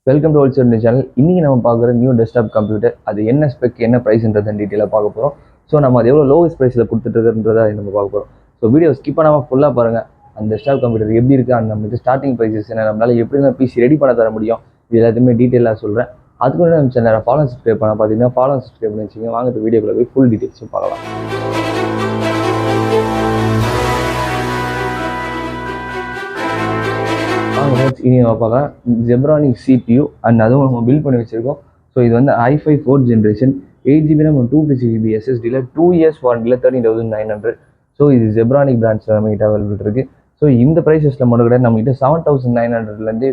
Welcome to wholesale channel. இன்றைக்கி நம்ம பார்க்குற நியூ டெஸ்க்டாப் கம்ப்யூட்டர், அது என்ன ஸ்பெக், என்ன ப்ரைஸ்ன்றதை டீட்டெயிலாக பார்க்க போகிறோம். ஸோ நம்ம அது எவ்வளோ லோவஸ்ட் ப்ரைஸில் கொடுத்துட்டுருக்குன்றதை நம்ம பார்க்க போகிறோம். ஸோ வீடியோ ஸ்கிப் பண்ணாமல் ஃபுல்லாக பாருங்கள். அந்த டெஸ்க்டாப் கம்ப்யூட்டர் எப்படி இருக்குது, அந்த நம்மளுக்கு ஸ்டார்டிங் ப்ரைஸஸ் என்ன, நம்மளால் எப்படிலாம் பிசி ரெடி பண்ண தர முடியும், இது எல்லாத்தையுமே டீட்டெயிலாக சொல்கிறேன். அதுக்கு முன்னாடி நம்ம சேனலை ஃபாலோ சப்ஸ்கிரைப் பண்ண பார்த்தீங்கன்னா ஃபாலோ சப்ஸ்கிரைப் பண்ணி வச்சுங்க. வாங்க வீடியோக்குள்ள போய் ஃபுல் டீட்டெயில்ஸும் பார்க்கலாம். இனி நம்ம பார்க்கலாம் ஜெப்ரானிக் CPU அண்ட் அதுவும் நம்ம பில்ட் பண்ணி வச்சிருக்கோம். ஸோ இது வந்து i5 4th ஜென்ரேஷன் 8GB நம்ம 256GB SSDயில் 2 years வாரண்டியில் 13,900. ஸோ இது ஜெப்ரானிக் பிராண்ட்ஸில் நம்மகிட்ட அவைலபிள் இருக்குது. ஸோ இந்த ப்ரைஸஸில் மட்டும் கூட நம்மகிட்ட 7,900லேருந்து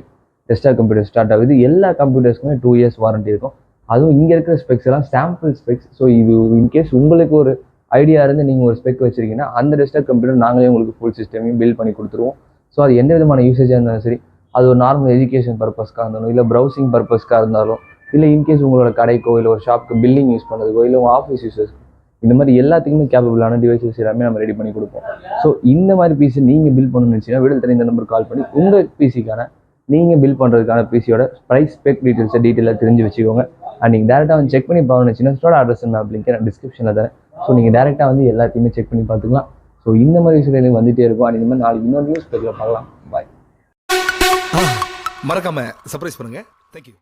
டெஸ்க்டாப் கம்ப்யூட்டர் ஸ்டார்ட் ஆகுது. எல்லா கம்ப்யூட்டர்ஸ்க்குமே 2 years வாரண்டி இருக்கும். அதுவும் இங்கே இருக்கிற ஸ்பெக்ஸ் எல்லாம் சாம்பிள் ஸ்பெக்ஸ். ஸோ இது இன்கேஸ் உங்களுக்கு ஒரு ஐடியா இருந்து நீங்கள் ஒரு ஸ்பெக் வச்சிருக்கீங்கன்னா அந்த டெஸ்க்டாப் கம்ப்யூட்டர் நாங்களே உங்களுக்கு ஃபுல் சிஸ்டமையும் பில்ட் பண்ணி கொடுத்துருவோம். ஸோ அது எந்த விதமான யூசேஜாக இருந்தாலும் சரி, அது ஒரு நார்மல் எஜுகேஷன் பர்பஸ்க்காக இருந்தாலும், இல்லை ப்ரௌசிங் பர்பஸ்க்காக இருந்தாலும், இல்லை இன்கேஸ் உங்களோட கடைக்கோ இல்லை ஒரு ஷாப்புக்கு பில்லிங் யூஸ் பண்ணுறதுக்கோ, இல்லை உங்கள் ஆஃபீஸ் யூசர்ஸ், இந்த மாதிரி எல்லாத்துக்குமே கேப்பபிளான டிவைசஸ் எல்லாமே நம்ம ரெடி பண்ணி கொடுப்போம். ஸோ இந்த மாதிரி பிசி நீங்கள் பில் பண்ணணும்னு நினச்சிங்கன்னா வீடியோ தனி இந்த நம்பர் கால் பண்ணி உங்கள் பிசிக்கான நீங்கள் பில் பண்ணுறதுக்கான பிசியோட ப்ரைஸ் ஸ்பெக் டீட்டெயிலாக தெரிஞ்சு வச்சுக்கோங்க. அண்ட் நீங்கள் டேரெக்டாக வந்து செக் பண்ணி பார்க்கணும்னு வச்சுன்னா ஸ்டோர் அட்ரஸ் நான் லிங்க் நான் டிஸ்கிரிப்ஷனில் தரேன். ஸோ நீங்கள் டேரெக்டாக வந்து எல்லாத்தையுமே செக் பண்ணி பார்த்துக்கலாம். ஸோ இந்த மாதிரி விஷயம் வந்துகிட்டே இருக்கும். அண்ட் இந்த மாதிரி நாளைக்கு இன்னொரு நியூஸ் ஸ்பெக்கில் பார்க்கலாம். பாய். மறக்காம சர்ப்ரைஸ் பண்ணுங்க. தேங்க்யூ.